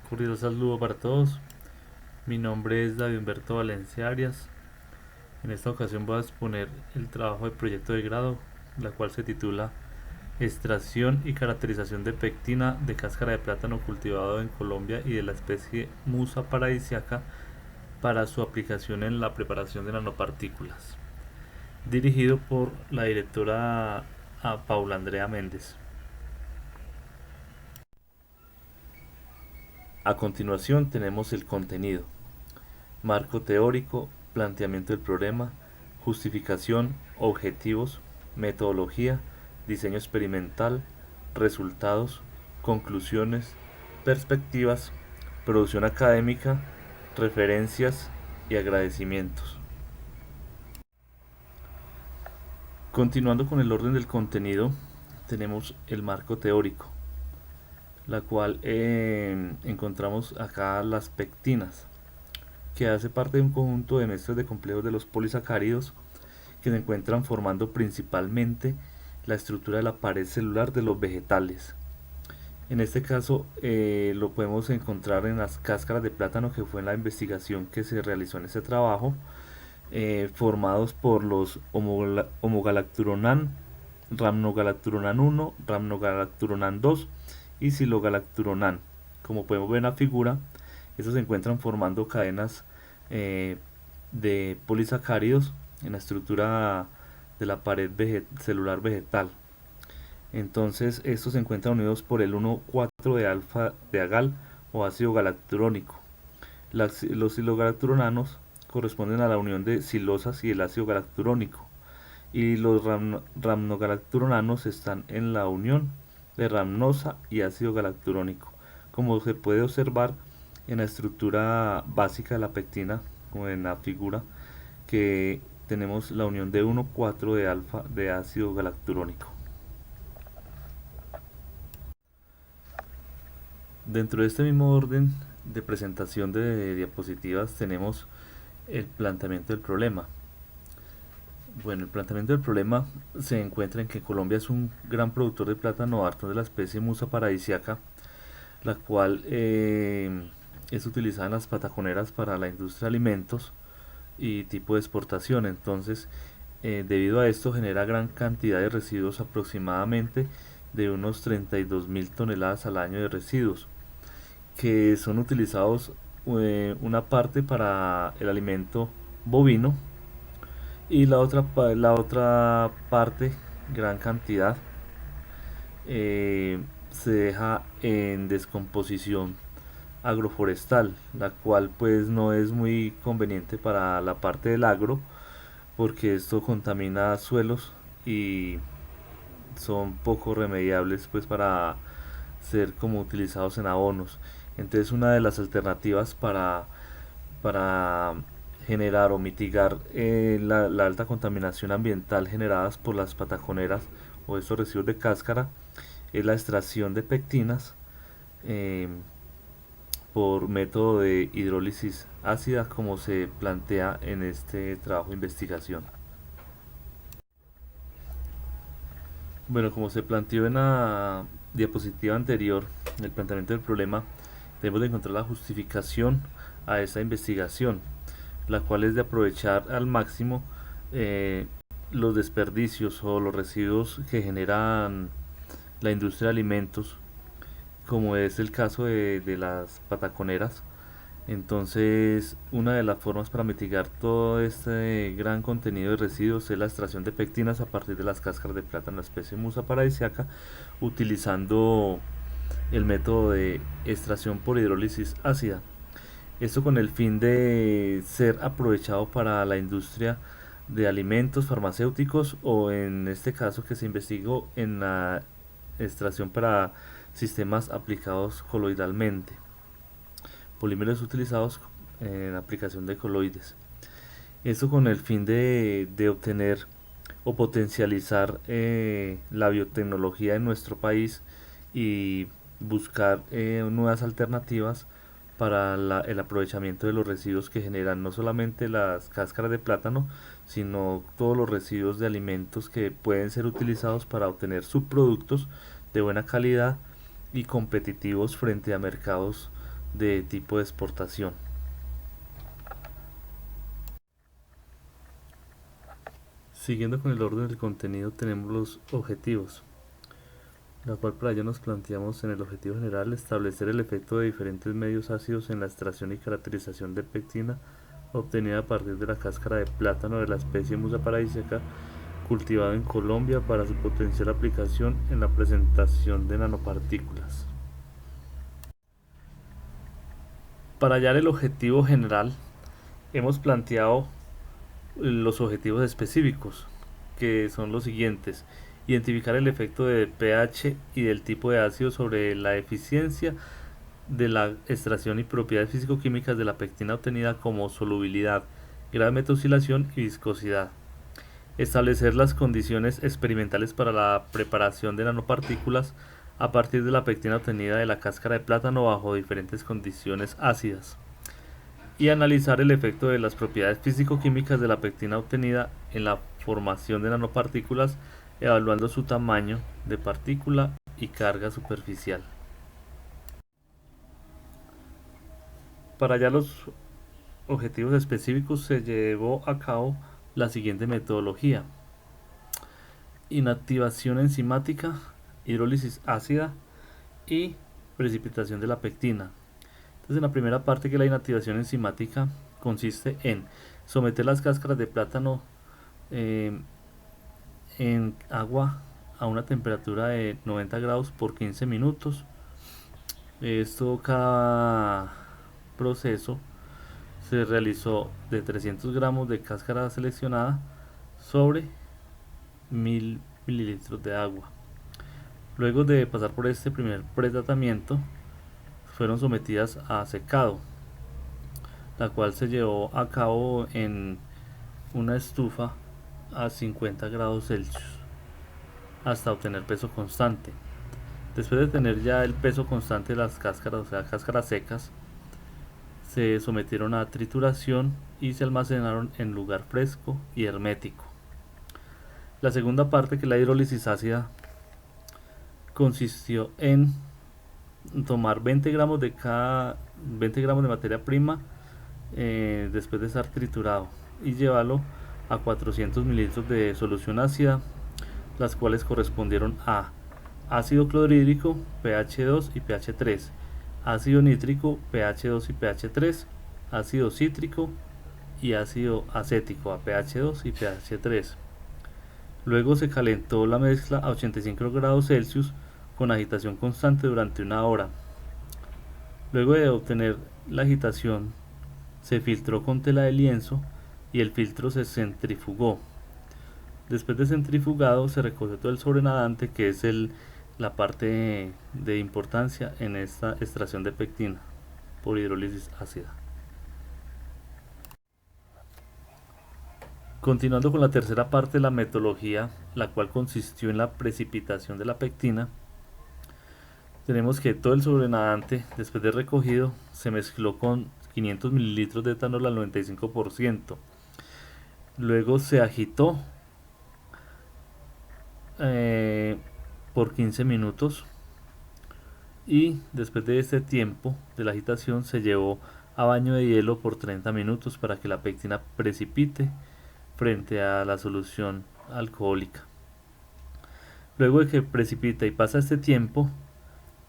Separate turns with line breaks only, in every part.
Cordial saludo para todos. Mi nombre es David Humberto Valencia Arias. En esta ocasión voy a exponer el trabajo de proyecto de grado, la cual se titula Extracción y caracterización de pectina de cáscara de plátano cultivado en Colombia y de la especie Musa paradisiaca para su aplicación en la preparación de nanopartículas. Dirigido por la directora Paula Andrea Méndez. A continuación tenemos el contenido. Marco teórico, planteamiento del problema, justificación, objetivos, metodología, diseño experimental, resultados, conclusiones, perspectivas, producción académica, referencias y agradecimientos. Continuando con el orden del contenido, tenemos el marco teórico, la cual encontramos acá las pectinas, que hace parte de un conjunto de mezclas de complejos de los polisacáridos que se encuentran formando principalmente la estructura de la pared celular de los vegetales. En este caso lo podemos encontrar en las cáscaras de plátano, que fue en la investigación que se realizó en este trabajo, formados por los homogalacturonan, rhamnogalacturonan 1, rhamnogalacturonan 2 y silogalacturonan. Como podemos ver en la figura, estos se encuentran formando cadenas eh, de polisacáridos en la estructura de la pared celular vegetal. Entonces estos se encuentran unidos por el 1,4 de alfa de agal o ácido galacturónico. Los silogalacturonanos corresponden a la unión de silosas y el ácido galacturónico, y los rhamnogalacturonanos están en la unión de rhamnosa y ácido galacturónico, como se puede observar en la estructura básica de la pectina, como en la figura, que tenemos la unión de 1,4 de alfa de ácido galacturónico. Dentro de este mismo orden de presentación de diapositivas tenemos el planteamiento del problema. Bueno, el planteamiento del problema se encuentra en que Colombia es un gran productor de plátano harto de la especie Musa paradisiaca, la cual es utilizada en las pataconeras para la industria de alimentos y tipo de exportación. Entonces, debido a esto genera gran cantidad de residuos, aproximadamente de unos 32.000 toneladas al año de residuos, que son utilizados una parte para el alimento bovino y la otra parte, gran cantidad, se deja en descomposición agroforestal, la cual pues no es muy conveniente para la parte del agro, porque esto contamina suelos y son poco remediables pues para ser como utilizados en abonos. Entonces una de las alternativas para generar o mitigar la alta contaminación ambiental generadas por las pataconeras o estos residuos de cáscara es la extracción de pectinas eh, por método de hidrólisis ácida, como se plantea en este trabajo de investigación. Bueno, como se planteó en la diapositiva anterior, el planteamiento del problema, debemos de encontrar la justificación a esa investigación, la cual es de aprovechar al máximo eh, los desperdicios o los residuos que generan la industria de alimentos, como es el caso de las pataconeras. Entonces, una de las formas para mitigar todo este gran contenido de residuos es la extracción de pectinas a partir de las cáscaras de plátano, la especie Musa paradisiaca, utilizando el método de extracción por hidrólisis ácida. Esto con el fin de ser aprovechado para la industria de alimentos farmacéuticos, o en este caso que se investigó en la extracción para sistemas aplicados coloidalmente, polímeros utilizados en la aplicación de coloides. Esto con el fin de obtener o potencializar la biotecnología en nuestro país y buscar nuevas alternativas para el aprovechamiento de los residuos que generan no solamente las cáscaras de plátano, sino todos los residuos de alimentos que pueden ser utilizados para obtener subproductos de buena calidad y competitivos frente a mercados de tipo de exportación. Siguiendo con el orden del contenido, tenemos los objetivos, la cual para ello nos planteamos en el objetivo general establecer el efecto de diferentes medios ácidos en la extracción y caracterización de pectina obtenida a partir de la cáscara de plátano de la especie Musa paradisíaca, cultivado en Colombia para su potencial aplicación en la presentación de nanopartículas. Para hallar el objetivo general, hemos planteado los objetivos específicos, que son los siguientes: identificar el efecto de pH y del tipo de ácido sobre la eficiencia de la extracción y propiedades físico-químicas de la pectina obtenida, como solubilidad, grado de metaoscilación y viscosidad. Establecer las condiciones experimentales para la preparación de nanopartículas a partir de la pectina obtenida de la cáscara de plátano bajo diferentes condiciones ácidas. Y analizar el efecto de las propiedades físico-químicas de la pectina obtenida en la formación de nanopartículas, evaluando su tamaño de partícula y carga superficial. Para hallar los objetivos específicos se llevó a cabo la siguiente metodología: inactivación enzimática, hidrólisis ácida y precipitación de la pectina. Entonces, en la primera parte, que es la inactivación enzimática, consiste en someter las cáscaras de plátano en agua a una temperatura de 90 grados por 15 minutos. Esto, cada proceso se realizó de 300 gramos de cáscara seleccionada sobre 1000 mililitros de agua. Luego de pasar por este primer pretratamiento, fueron sometidas a secado, la cual se llevó a cabo en una estufa a 50 grados Celsius hasta obtener peso constante. Después de tener ya el peso constante de las cáscaras, o sea, cáscaras secas, se sometieron a trituración y se almacenaron en lugar fresco y hermético. La segunda parte, que es la hidrólisis ácida, consistió en tomar 20 gramos de materia prima después de estar triturado y llevarlo a 400 mililitros de solución ácida, las cuales correspondieron a ácido clorhídrico pH 2 y pH 3, ácido nítrico pH 2 y pH 3, ácido cítrico y ácido acético a pH 2 y pH 3. Luego se calentó la mezcla a 85 grados Celsius con agitación constante durante una hora. Luego de obtener la agitación, se filtró con tela de lienzo y el filtro se centrifugó. Después de centrifugado, se recogió todo el sobrenadante, que es la parte de importancia en esta extracción de pectina por hidrólisis ácida. Continuando con la tercera parte de la metodología, la cual consistió en la precipitación de la pectina, tenemos que todo el sobrenadante, después de recogido, se mezcló con 500 mililitros de etanol al 95%. Luego se agitó por 15 minutos y después de este tiempo de la agitación se llevó a baño de hielo por 30 minutos para que la pectina precipite frente a la solución alcohólica. Luego de que precipita y pasa este tiempo,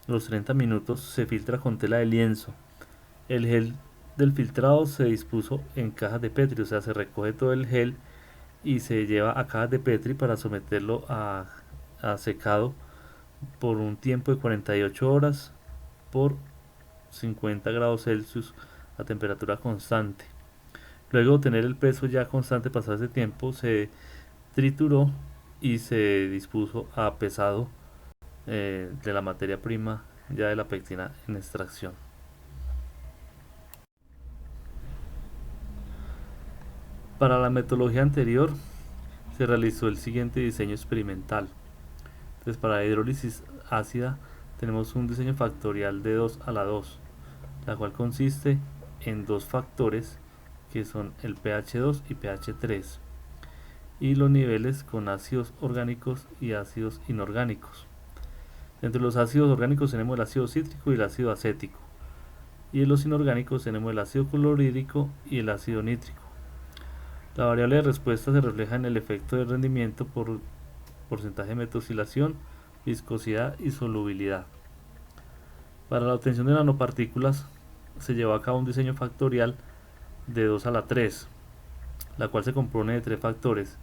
los 30 minutos, se filtra con tela de lienzo. El gel del filtrado se dispuso en cajas de Petri, o sea, se recoge todo el gel y se lleva a cajas de Petri para someterlo a secado por un tiempo de 48 horas por 50 grados Celsius a temperatura constante. Luego de obtener el peso ya constante pasado ese tiempo, se trituró y se dispuso a pesado de la materia prima ya de la pectina en extracción. Para la metodología anterior se realizó el siguiente diseño experimental. Entonces, para la hidrólisis ácida tenemos un diseño factorial de 2 a la 2, la cual consiste en dos factores que son el pH 2 y pH 3, y los niveles con ácidos orgánicos y ácidos inorgánicos. Entre los ácidos orgánicos tenemos el ácido cítrico y el ácido acético. y en los inorgánicos tenemos el ácido clorhídrico y el ácido nítrico. La variable de respuesta se refleja en el efecto de rendimiento por porcentaje de metoxilación, viscosidad y solubilidad. Para la obtención de nanopartículas se llevó a cabo un diseño factorial de 2 a la 3, la cual se compone de 3 factores: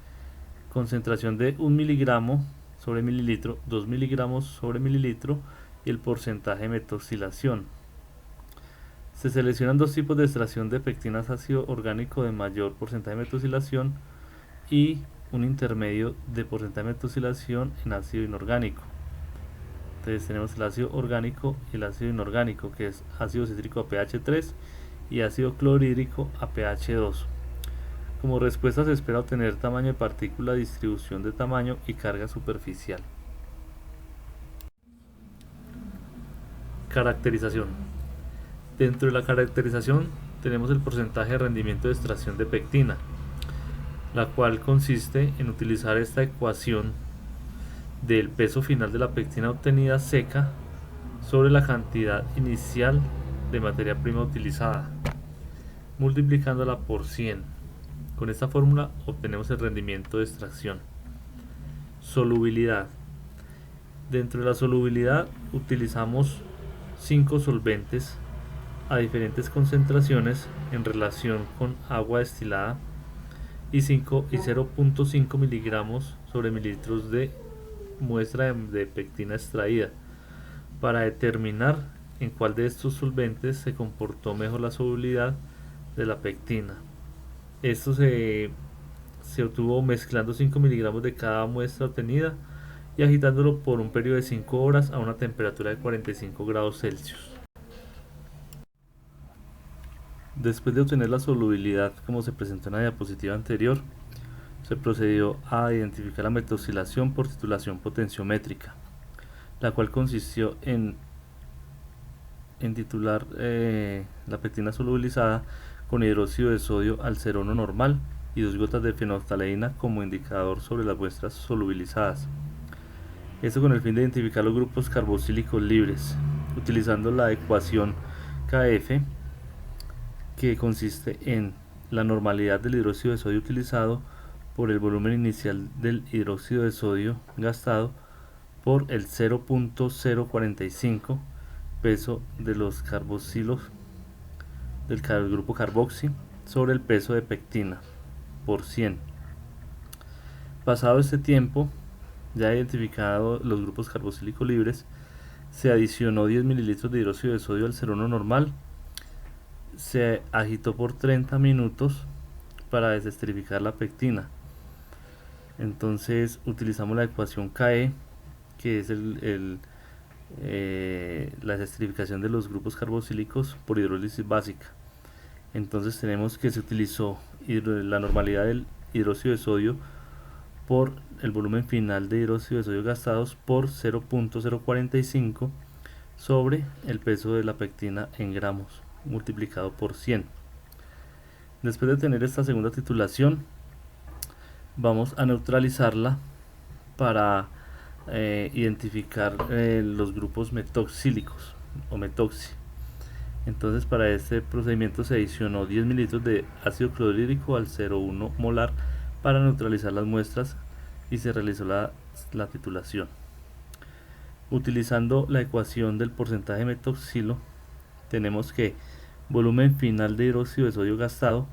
concentración de 1 miligramo sobre mililitro, 2 miligramos sobre mililitro y el porcentaje de metoxilación. Se seleccionan dos tipos de extracción de pectinas: ácido orgánico de mayor porcentaje de metoxilación y un intermedio de porcentaje de metoxilación en ácido inorgánico. Entonces tenemos el ácido orgánico y el ácido inorgánico, que es ácido cítrico a pH 3 y ácido clorhídrico a pH 2. Como respuesta se espera obtener tamaño de partícula, distribución de tamaño y carga superficial. Caracterización. Dentro de la caracterización tenemos el porcentaje de rendimiento de extracción de pectina, la cual consiste en utilizar esta ecuación del peso final de la pectina obtenida seca sobre la cantidad inicial de materia prima utilizada, multiplicándola por 100. Con esta fórmula obtenemos el rendimiento de extracción. Solubilidad. Dentro de la solubilidad utilizamos 5 solventes a diferentes concentraciones en relación con agua destilada y 0.5 miligramos sobre mililitros de muestra de pectina extraída, para determinar en cuál de estos solventes se comportó mejor la solubilidad de la pectina. Esto se obtuvo mezclando 5 miligramos de cada muestra obtenida y agitándolo por un periodo de 5 horas a una temperatura de 45 grados Celsius. Después de obtener la solubilidad, como se presentó en la diapositiva anterior, se procedió a identificar la metoxilación por titulación potenciométrica, la cual consistió en titular la pectina solubilizada con hidróxido de sodio al 0,1 normal y 2 gotas de fenolftaleína como indicador sobre las muestras solubilizadas. Esto con el fin de identificar los grupos carboxílicos libres, utilizando la ecuación KF, que consiste en la normalidad del hidróxido de sodio utilizado por el volumen inicial del hidróxido de sodio gastado por el 0.045 peso de los carboxilos del grupo carboxi sobre el peso de pectina por 100. Pasado este tiempo, ya identificado los grupos carboxílicos libres, se adicionó 10 mililitros de hidróxido de sodio al 0,1 normal, se agitó por 30 minutos para desesterificar la pectina. Entonces utilizamos la ecuación KE, que es la desesterificación de los grupos carboxílicos por hidrólisis básica. Entonces tenemos que se utilizó la normalidad del hidróxido de sodio por el volumen final de hidróxido de sodio gastados por 0.045 sobre el peso de la pectina en gramos multiplicado por 100. Después de tener esta segunda titulación, vamos a neutralizarla para identificar los grupos metoxílicos o metoxi. Entonces, para este procedimiento se adicionó 10 mililitros de ácido clorhídrico al 0,1 molar para neutralizar las muestras y se realizó la titulación. Utilizando la ecuación del porcentaje de metoxilo, tenemos que volumen final de hidróxido de sodio gastado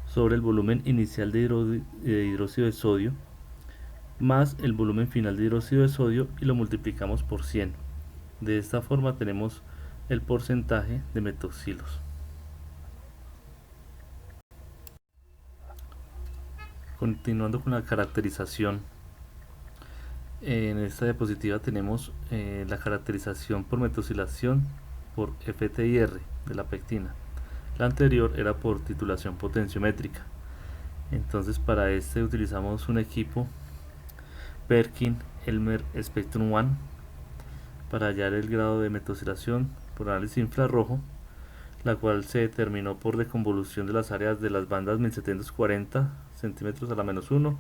sobre el volumen inicial de hidróxido de sodio más el volumen final de hidróxido de sodio y lo multiplicamos por 100. De esta forma tenemos el porcentaje de metoxilos. Continuando con la caracterización, en esta diapositiva tenemos la caracterización por metoxilación por FTIR de la pectina. La anterior era por titulación potenciométrica. Entonces, para este utilizamos un equipo Perkin Elmer Spectrum One para hallar el grado de metoxilación por análisis infrarrojo, la cual se determinó por deconvolución de las áreas de las bandas 1740 centímetros a la menos 1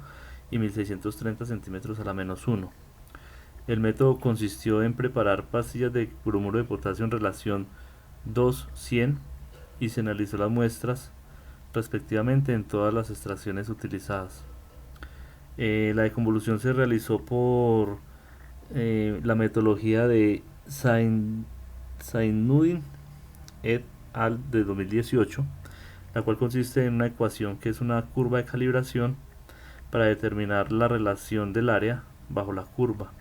y 1630 centímetros a la menos 1. El método consistió en preparar pastillas de bromuro de potasio en relación 2, 100 y se analizó las muestras respectivamente en todas las extracciones utilizadas. La deconvolución se realizó por la metodología de Zainuddin et al. De 2018, la cual consiste en una ecuación que es una curva de calibración para determinar la relación del área bajo la curva.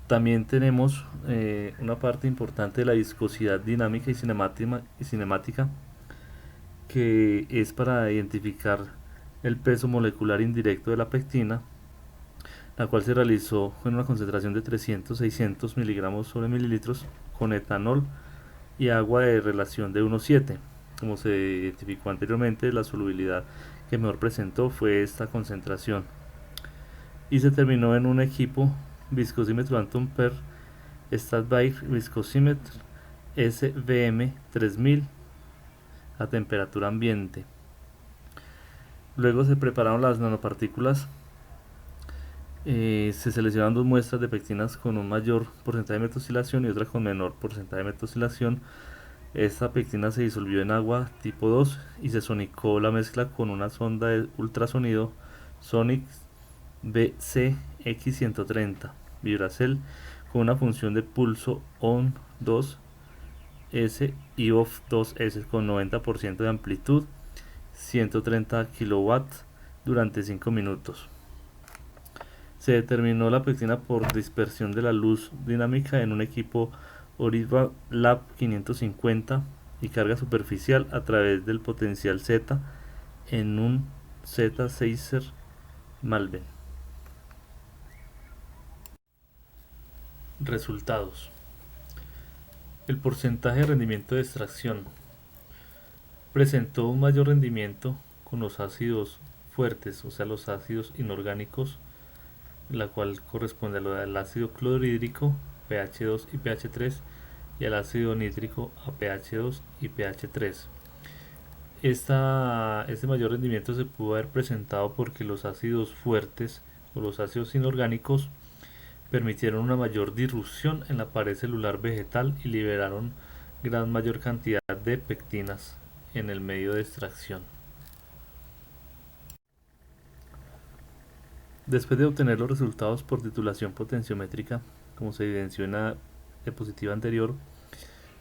También tenemos una parte importante de la viscosidad dinámica y cinemática, que es para identificar el peso molecular indirecto de la pectina, la cual se realizó en una concentración de 300-600 miligramos sobre mililitros con etanol y agua de relación de 1,7. Como se identificó anteriormente, la solubilidad que mejor presentó fue esta concentración y se terminó en un equipo viscosímetro Anton Per Stadtweich Viscosimeter SVM 3000 a temperatura ambiente. Luego se prepararon las nanopartículas. Se seleccionaron dos muestras de pectinas con un mayor porcentaje de metoxilación y otra con menor porcentaje de metoxilación. Esta pectina se disolvió en agua tipo 2 y se sonicó la mezcla con una sonda de ultrasonido Sonic BCX130 Vibracell con una función de pulso ON 2S y OFF 2S con 90% de amplitud, 130 kW durante 5 minutos. Se determinó la pectina por dispersión de la luz dinámica en un equipo Oriva Lab 550 y carga superficial a través del potencial Z en un Z-Seizer Malvern. Resultados. El porcentaje de rendimiento de extracción presentó un mayor rendimiento con los ácidos fuertes, o sea los ácidos inorgánicos, la cual corresponde al ácido clorhídrico pH 2 y pH 3 y al ácido nítrico a pH 2 y pH 3. Este mayor rendimiento se pudo haber presentado porque los ácidos fuertes o los ácidos inorgánicos permitieron una mayor disrupción en la pared celular vegetal y liberaron gran mayor cantidad de pectinas en el medio de extracción. Después de obtener los resultados por titulación potenciométrica, como se evidenció en la diapositiva anterior,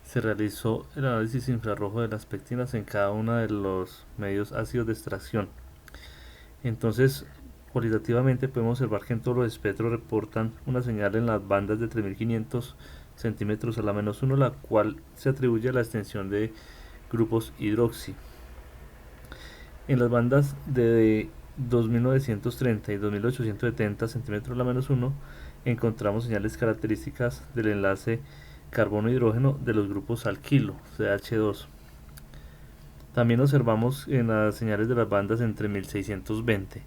se realizó el análisis infrarrojo de las pectinas en cada uno de los medios ácidos de extracción. Entonces, cualitativamente podemos observar que en todos los espectros reportan una señal en las bandas de 3500 centímetros a la -1, la cual se atribuye a la extensión de grupos hidroxi. En las bandas de 2930 y 2870 centímetros a la -1 encontramos señales características del enlace carbono-hidrógeno de los grupos alquilo, CH2. También observamos en las señales de las bandas entre 1620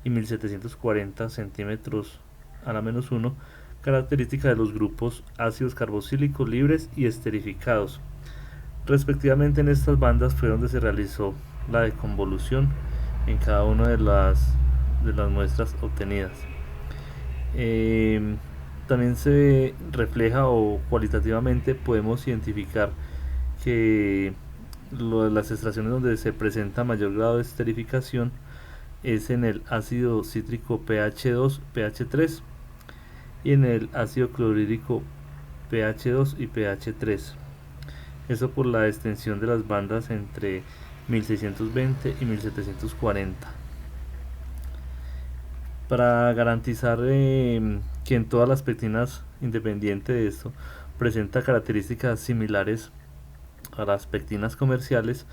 y 1740 centímetros a la -1 características de los grupos ácidos carboxílicos libres y esterificados. Respectivamente, en estas bandas fue donde se realizó la deconvolución en cada una de las muestras obtenidas. También se refleja, o cualitativamente podemos identificar que las extracciones donde se presenta mayor grado de esterificación es en el ácido cítrico pH 2, pH 3 y en el ácido clorhídrico pH 2 y pH 3. Eso por la extensión de las bandas entre 1620 y 1740. Para garantizar que en todas las pectinas, independiente de esto, presenta características similares a las pectinas comerciales,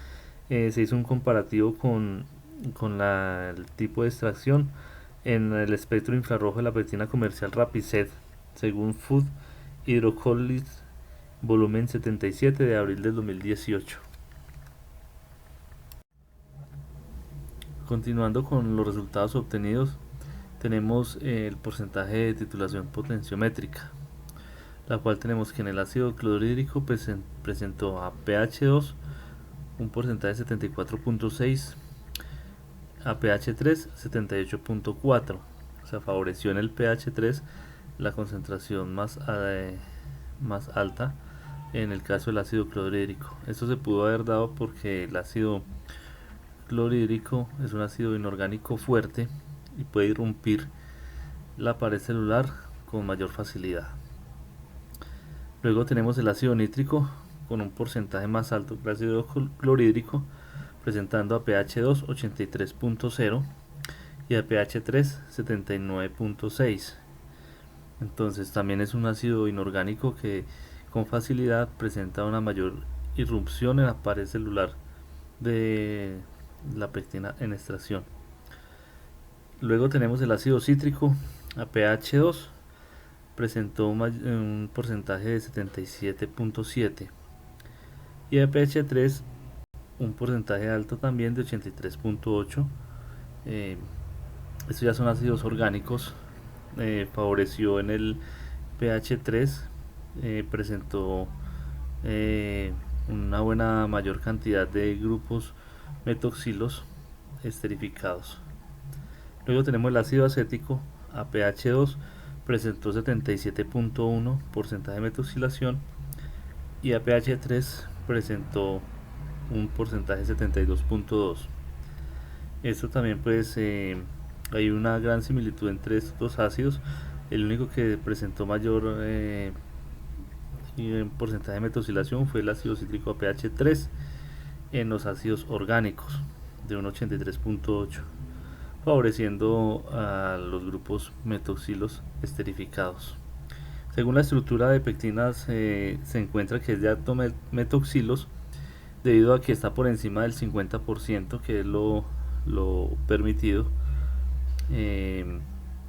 se hizo un comparativo con el tipo de extracción en el espectro infrarrojo de la pectina comercial Rapicet, según Food Hydrocolloids volumen 77 de abril del 2018. Continuando con los resultados obtenidos, tenemos el porcentaje de titulación potenciométrica, la cual tenemos que en el ácido clorhídrico presentó a pH 2 un porcentaje de 74.6, a pH 3 78.4, o sea, favoreció en el pH 3 la concentración más alta en el caso del ácido clorhídrico. Esto se pudo haber dado porque el ácido clorhídrico es un ácido inorgánico fuerte y puede irrumpir la pared celular con mayor facilidad. Luego tenemos el ácido nítrico con un porcentaje más alto que el ácido clorhídrico, presentando a pH 2 83.0 y a pH 3 79.6. Entonces también es un ácido inorgánico que con facilidad presenta una mayor irrupción en la pared celular de la pectina en extracción. Luego tenemos el ácido cítrico a pH 2, presentó un porcentaje de 77.7 y a pH 3 un porcentaje alto también de 83.8. Estos ya son ácidos orgánicos. Favoreció en el pH 3, presentó una buena mayor cantidad de grupos metoxilos esterificados. Luego tenemos el ácido acético a pH 2, presentó 77.1 porcentaje de metoxilación y a pH 3 presentó un porcentaje de 72.2. Esto también pues hay una gran similitud entre estos dos ácidos. El único que presentó mayor porcentaje de metoxilación fue el ácido cítrico a pH 3 en los ácidos orgánicos de un 83.8, favoreciendo a los grupos metoxilos esterificados. Según la estructura de pectinas se encuentra que es de alto metoxilos debido a que está por encima del 50%, que es lo permitido.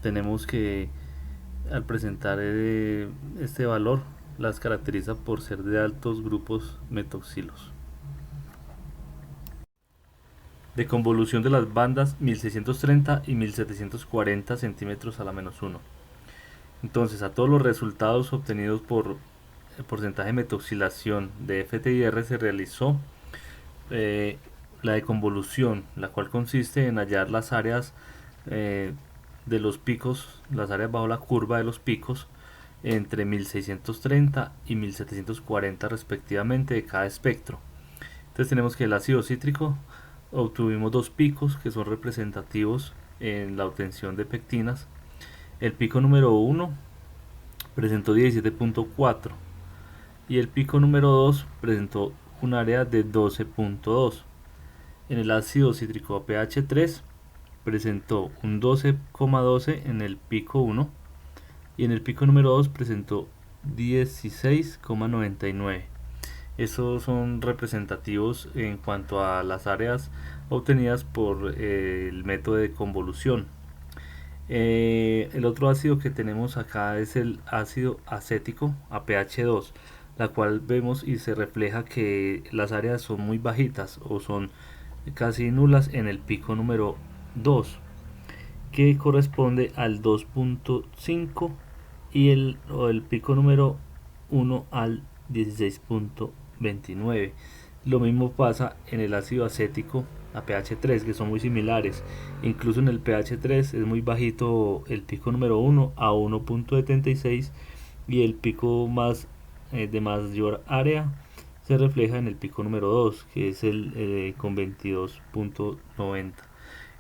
Tenemos que al presentar este valor las caracteriza por ser de altos grupos metoxilos. De convolución de las bandas 1630 y 1740 centímetros a la menos 1. Entonces, a todos los resultados obtenidos por el porcentaje de metoxilación de FTIR se realizó la deconvolución, la cual consiste en hallar las áreas de los picos, las áreas bajo la curva de los picos entre 1630 y 1740 respectivamente de cada espectro. Entonces tenemos que el ácido cítrico obtuvimos dos picos que son representativos en la obtención de pectinas. El pico número 1 presentó 17.4 y el pico número 2 presentó un área de 12.2. En el ácido cítrico a pH 3 presentó un 12,12 en el pico 1 y en el pico número 2 presentó 16,99. Estos son representativos en cuanto a las áreas obtenidas por el método de convolución. El otro ácido que tenemos acá es el ácido acético a pH 2, la cual vemos y se refleja que las áreas son muy bajitas o son casi nulas en el pico número 2, que corresponde al 2.5 y el pico número 1 al 16.29. Lo mismo pasa en el ácido acético a pH 3, que son muy similares. Incluso en el pH 3 es muy bajito el pico número 1 a 1.76 y el pico más de mayor área se refleja en el pico número 2, que es el con 22.90.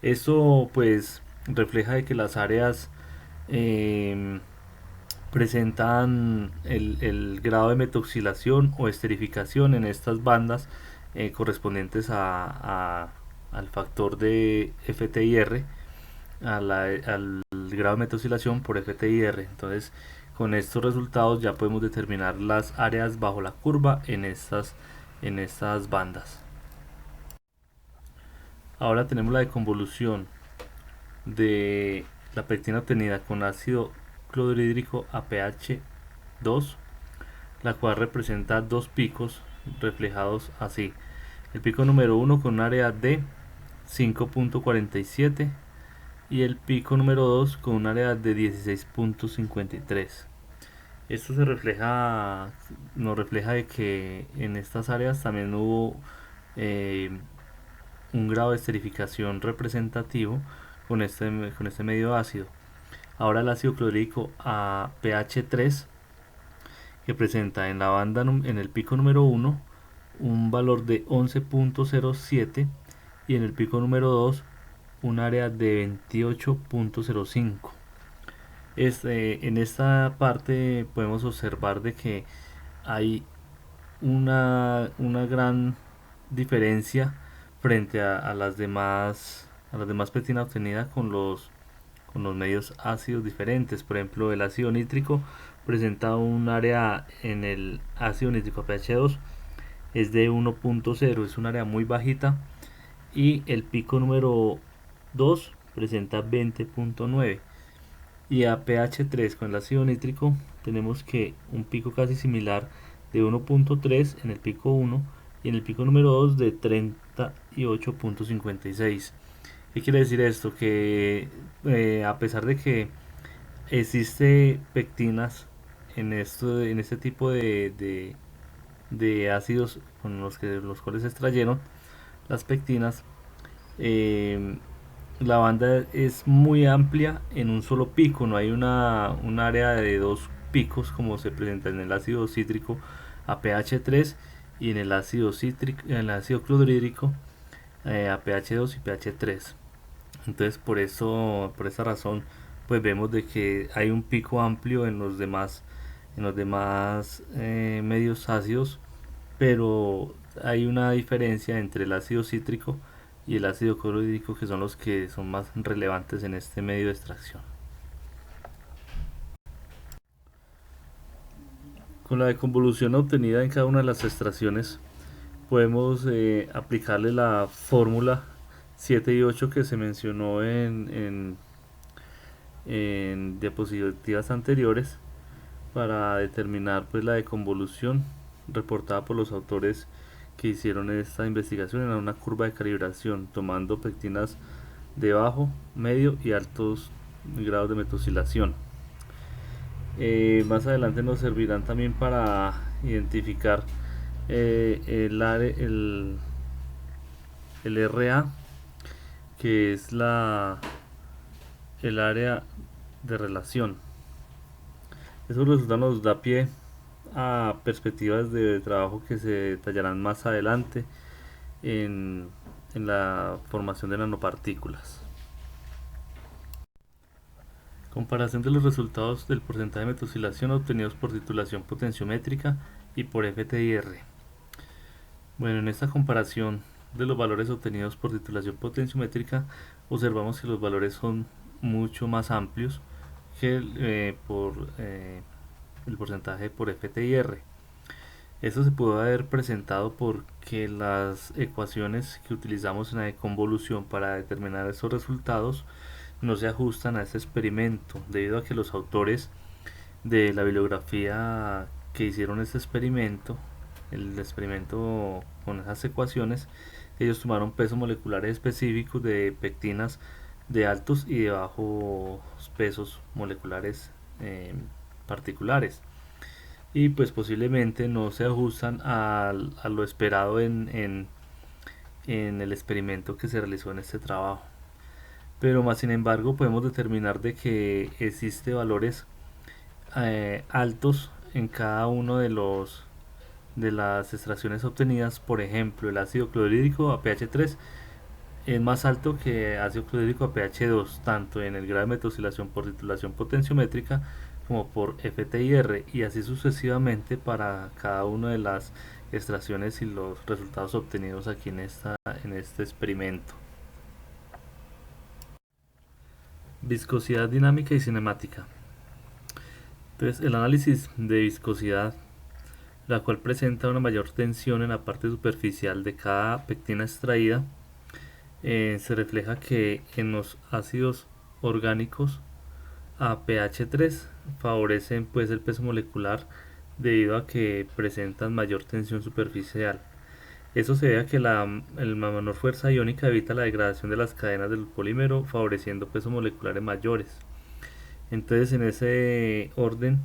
Esto pues refleja de que las áreas presentan el grado de metoxilación o esterificación en estas bandas correspondientes al factor de FTIR, al grado de metoxilación por FTIR. Entonces, con estos resultados ya podemos determinar las áreas bajo la curva en estas bandas. Ahora tenemos la deconvolución de la pectina obtenida con ácido clorhídrico a pH 2, la cual representa dos picos reflejados así. El pico número 1 con un área de 5.47 y el pico número 2 con un área de 16.53. Esto nos refleja de que en estas áreas también hubo un grado de esterificación representativo con este medio ácido. Ahora el ácido clorhídrico a pH 3, que presenta en la banda en el pico número 1 un valor de 11.07 y en el pico número 2 un área de 28.05. En esta parte podemos observar de que hay una gran diferencia frente a las demás pectina obtenida con los medios ácidos diferentes. Por ejemplo, el ácido nítrico presenta un área en el ácido nítrico pH 2 es de 1.0, es un área muy bajita, y el pico número 2 presenta 20.9, y a pH 3 con el ácido nítrico tenemos que un pico casi similar de 1.3 en el pico 1 y en el pico número 2 de 38.56. ¿Qué quiere decir esto? Que a pesar de que existe pectinas en este tipo de ácidos con los cuales se extrayeron las pectinas, eh, la banda es muy amplia en un solo pico, no hay un área de dos picos como se presenta en el ácido cítrico a pH 3 y en el ácido cítrico, en el ácido clorhídrico a pH 2 y pH 3. Entonces por esa razón, pues vemos de que hay un pico amplio en los demás medios ácidos, pero hay una diferencia entre el ácido cítrico y el ácido clorhídrico, que son los que son más relevantes en este medio de extracción. Con la deconvolución obtenida en cada una de las extracciones, podemos aplicarle la fórmula 7 y 8 que se mencionó en diapositivas anteriores para determinar pues la deconvolución reportada por los autores que hicieron esta investigación en una curva de calibración tomando pectinas de bajo, medio y altos grados de metosilación. Más adelante nos servirán también para identificar el RA, que es el área de relación. Esos resultados nos da pie a perspectivas de trabajo que se detallarán más adelante en, en la formación de nanopartículas. Comparación de los resultados del porcentaje de metosilación obtenidos por titulación potenciométrica y por FTIR. Bueno, en esta comparación de los valores obtenidos por titulación potenciométrica, observamos que los valores son mucho más amplios que el porcentaje por FTIR. Esto se pudo haber presentado porque las ecuaciones que utilizamos en la convolución para determinar esos resultados no se ajustan a este experimento, debido a que los autores de la bibliografía que hicieron este experimento, el experimento con esas ecuaciones, ellos tomaron pesos moleculares específicos de pectinas de altos y de bajos pesos moleculares particulares, y pues posiblemente no se ajustan a lo esperado en el experimento que se realizó en este trabajo. Pero más sin embargo podemos determinar de que existe valores altos en cada uno de las extracciones obtenidas. Por ejemplo, el ácido clorhídrico a pH 3 es más alto que ácido clorhídrico a pH 2, tanto en el grado de metosilación por titulación potenciométrica como por FTIR, y así sucesivamente para cada una de las extracciones y los resultados obtenidos aquí en este experimento. Viscosidad dinámica y cinemática. Entonces, el análisis de viscosidad, la cual presenta una mayor tensión en la parte superficial de cada pectina extraída, se refleja que en los ácidos orgánicos a pH 3 favorecen pues el peso molecular debido a que presentan mayor tensión superficial. Eso se debe a que la menor fuerza iónica evita la degradación de las cadenas del polímero, favoreciendo pesos moleculares mayores. Entonces, en ese orden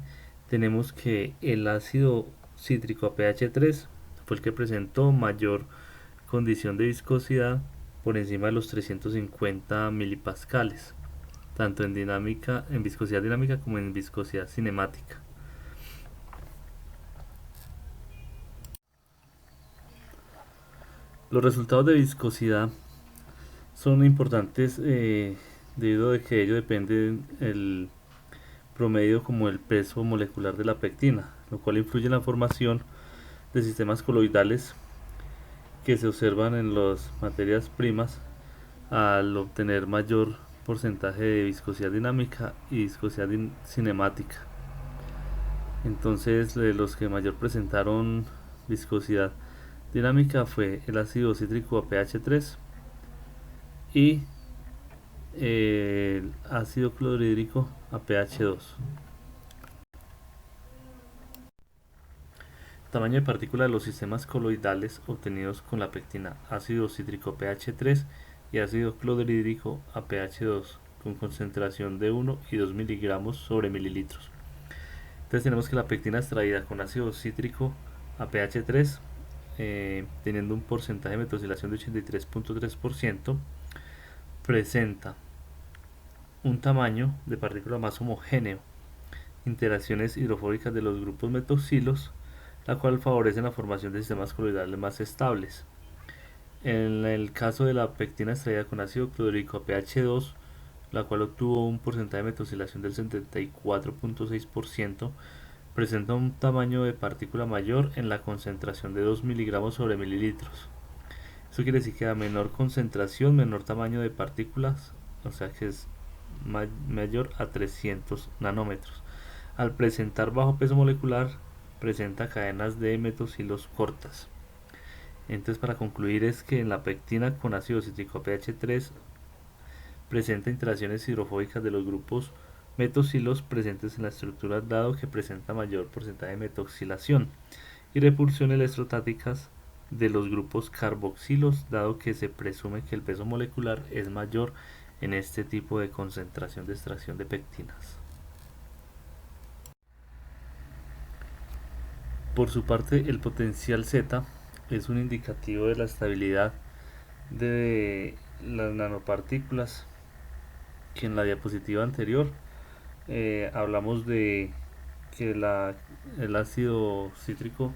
tenemos que el ácido cítrico a pH 3 fue el que presentó mayor condición de viscosidad por encima de los 350 milipascales, tanto en viscosidad dinámica como en viscosidad cinemática. Los resultados de viscosidad son importantes debido a que ello depende el promedio como el peso molecular de la pectina, lo cual influye en la formación de sistemas coloidales que se observan en las materias primas al obtener mayor porcentaje de viscosidad dinámica y viscosidad cinemática. Entonces, los que mayor presentaron viscosidad dinámica fue el ácido cítrico a pH 3 y el ácido clorhídrico a pH 2. Tamaño de partícula de los sistemas coloidales obtenidos con la pectina: ácido cítrico pH 3 y ácido clorhídrico a pH 2 con concentración de 1 y 2 miligramos sobre mililitros. Entonces tenemos que la pectina extraída con ácido cítrico a pH 3, teniendo un porcentaje de metosilación de 83.3%, presenta un tamaño de partícula más homogéneo, interacciones hidrofóbicas de los grupos metoxilos, la cual favorece la formación de sistemas coloidales más estables. En el caso de la pectina extraída con ácido clorhídrico a pH 2, la cual obtuvo un porcentaje de metosilación del 74.6%, presenta un tamaño de partícula mayor en la concentración de 2 miligramos sobre mililitros. Eso quiere decir que a menor concentración, menor tamaño de partículas, o sea que es mayor a 300 nanómetros. Al presentar bajo peso molecular, presenta cadenas de metosilos cortas. Entonces, para concluir, es que en la pectina con ácido cítrico a pH 3 presenta interacciones hidrofóbicas de los grupos metosilos presentes en la estructura, dado que presenta mayor porcentaje de metoxilación, y repulsión electrostáticas de los grupos carboxilos, dado que se presume que el peso molecular es mayor en este tipo de concentración de extracción de pectinas. Por su parte, el potencial Z es un indicativo de la estabilidad de las nanopartículas, que en la diapositiva anterior hablamos de que el ácido cítrico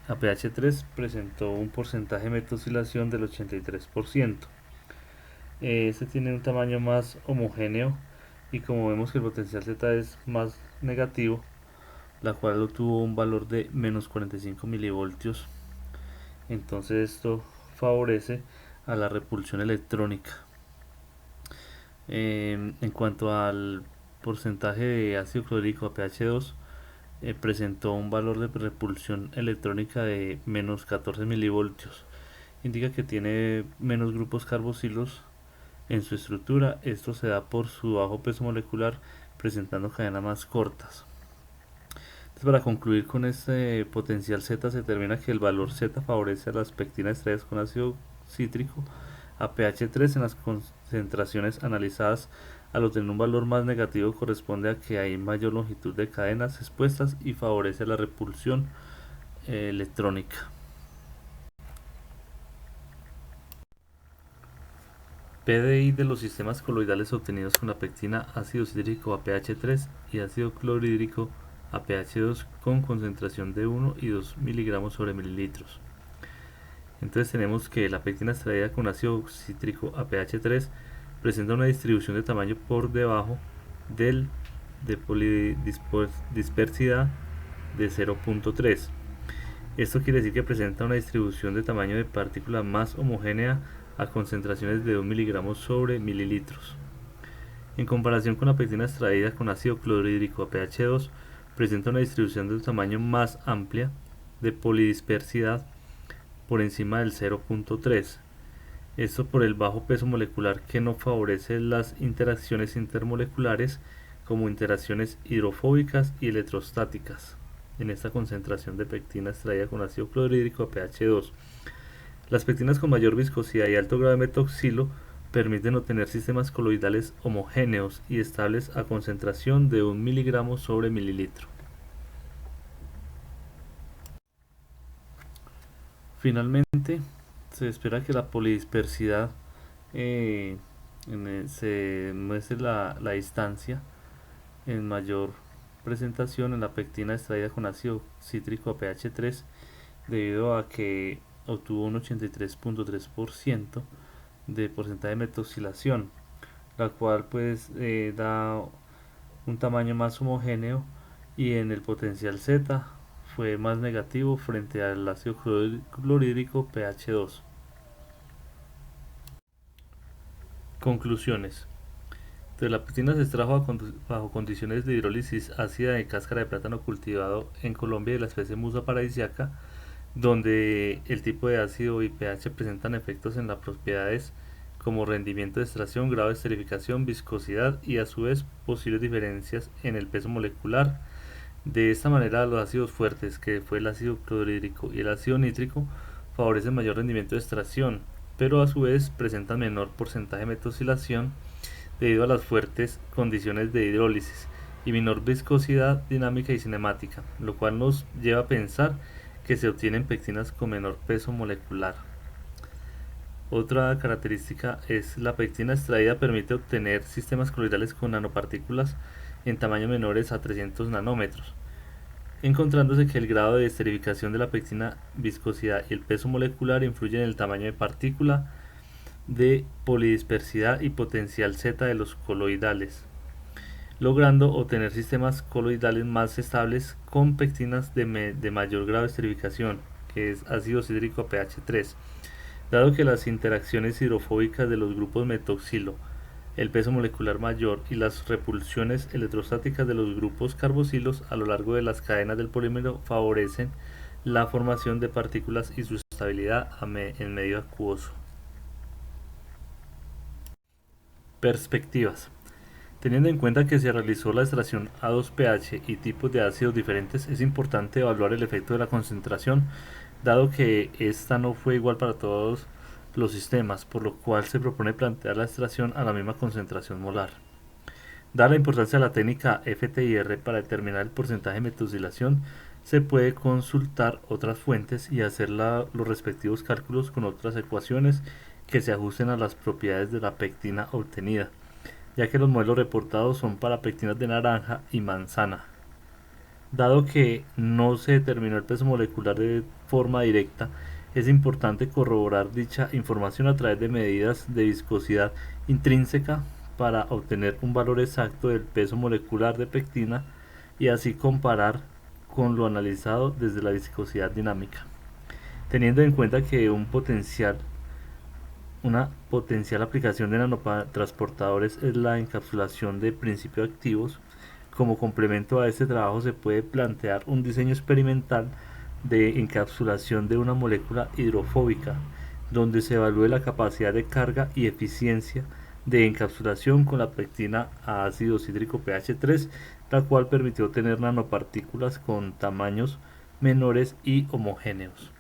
a pH 3 presentó un porcentaje de metosilación del 83%. Este tiene un tamaño más homogéneo y como vemos que el potencial Z es más negativo, la cual obtuvo un valor de menos 45 milivoltios. Entonces esto favorece a la repulsión electrónica. En cuanto al porcentaje de ácido clorhídrico a pH 2, presentó un valor de repulsión electrónica de menos 14 milivoltios. Indica que tiene menos grupos carboxilos en su estructura. Esto se da por su bajo peso molecular, presentando cadenas más cortas. Entonces, para concluir con este potencial Z, se determina que el valor Z favorece a las pectinas extraídas con ácido cítrico a pH 3 en las concentraciones analizadas. Al obtener un valor más negativo, corresponde a que hay mayor longitud de cadenas expuestas y favorece la repulsión electrónica. PDI de los sistemas coloidales obtenidos con la pectina: ácido cítrico a pH 3 y ácido clorhídrico a pH 2 con concentración de 1 y 2 miligramos sobre mililitros. Entonces tenemos que la pectina extraída con ácido cítrico a pH 3 presenta una distribución de tamaño por debajo de polidispersidad de 0.3. Esto quiere decir que presenta una distribución de tamaño de partícula más homogénea a concentraciones de 2 miligramos sobre mililitros. En comparación con la pectina extraída con ácido clorhídrico a pH 2, presenta una distribución de tamaño más amplia de polidispersidad por encima del 0.3. Esto por el bajo peso molecular, que no favorece las interacciones intermoleculares como interacciones hidrofóbicas y electrostáticas en esta concentración de pectina extraída con ácido clorhídrico a pH 2. Las pectinas con mayor viscosidad y alto grado de metoxilo permiten obtener sistemas coloidales homogéneos y estables a concentración de 1 miligramo sobre mililitro. Finalmente, se espera que la polidispersidad se muestre la distancia en mayor presentación en la pectina extraída con ácido cítrico a pH 3, debido a que obtuvo un 83.3% de porcentaje de metoxilación, la cual pues da un tamaño más homogéneo, y en el potencial Z fue más negativo frente al ácido clorhídrico pH 2. Conclusiones. Entonces, la pectina se extrajo bajo condiciones de hidrólisis ácida de cáscara de plátano cultivado en Colombia de la especie Musa paradisiaca, donde el tipo de ácido y pH presentan efectos en las propiedades como rendimiento de extracción, grado de esterificación, viscosidad y a su vez posibles diferencias en el peso molecular. De esta manera, los ácidos fuertes, que fue el ácido clorhídrico y el ácido nítrico, favorecen mayor rendimiento de extracción, pero a su vez presentan menor porcentaje de metoxilación debido a las fuertes condiciones de hidrólisis y menor viscosidad dinámica y cinemática, lo cual nos lleva a pensar que se obtienen pectinas con menor peso molecular. Otra característica es la pectina extraída permite obtener sistemas coloidales con nanopartículas en tamaños menores a 300 nanómetros, encontrándose que el grado de esterificación de la pectina, viscosidad y el peso molecular influyen en el tamaño de partícula, de polidispersidad y potencial Z de los coloidales, logrando obtener sistemas coloidales más estables con pectinas de mayor grado de esterificación, que es ácido cítrico pH 3, dado que las interacciones hidrofóbicas de los grupos metoxilo, el peso molecular mayor y las repulsiones electrostáticas de los grupos carboxilos a lo largo de las cadenas del polímero favorecen la formación de partículas y su estabilidad en medio acuoso. Perspectivas. Teniendo en cuenta que se realizó la extracción a 2 pH y tipos de ácidos diferentes, es importante evaluar el efecto de la concentración, dado que esta no fue igual para todos los sistemas, por lo cual se propone plantear la extracción a la misma concentración molar. Dada la importancia de la técnica FTIR para determinar el porcentaje de metoxilación, se puede consultar otras fuentes y hacer los respectivos cálculos con otras ecuaciones que se ajusten a las propiedades de la pectina obtenida, ya que los modelos reportados son para pectinas de naranja y manzana. Dado que no se determinó el peso molecular de forma directa, es importante corroborar dicha información a través de medidas de viscosidad intrínseca para obtener un valor exacto del peso molecular de pectina y así comparar con lo analizado desde la viscosidad dinámica. Teniendo en cuenta que una potencial aplicación de nanotransportadores es la encapsulación de principios activos, como complemento a este trabajo se puede plantear un diseño experimental de encapsulación de una molécula hidrofóbica, donde se evalúe la capacidad de carga y eficiencia de encapsulación con la pectina a ácido cítrico pH 3, la cual permitió tener nanopartículas con tamaños menores y homogéneos.